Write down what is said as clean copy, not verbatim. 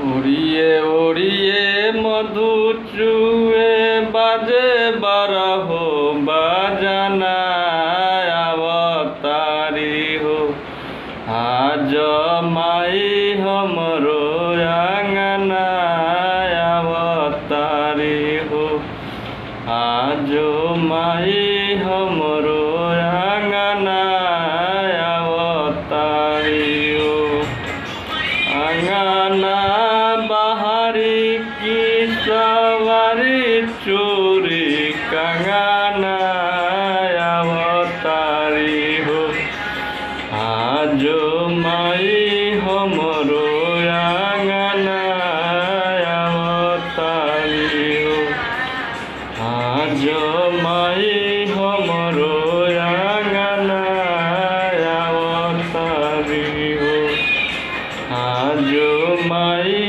উড়িয়ে উড়িয়ে মধু চুয়ে বাজে বারহ বাজানা अवतारी हो आज माई हमरो आंगना अवतारी हो आज माई हमरो आंगना अवतारी हो आंगना बाहरी की सवारी चोरी कंगना अवतारी हो आज माई हमरो आंगना अवतारी हो आज माई हमरो आंगना अवतारी हो आज माई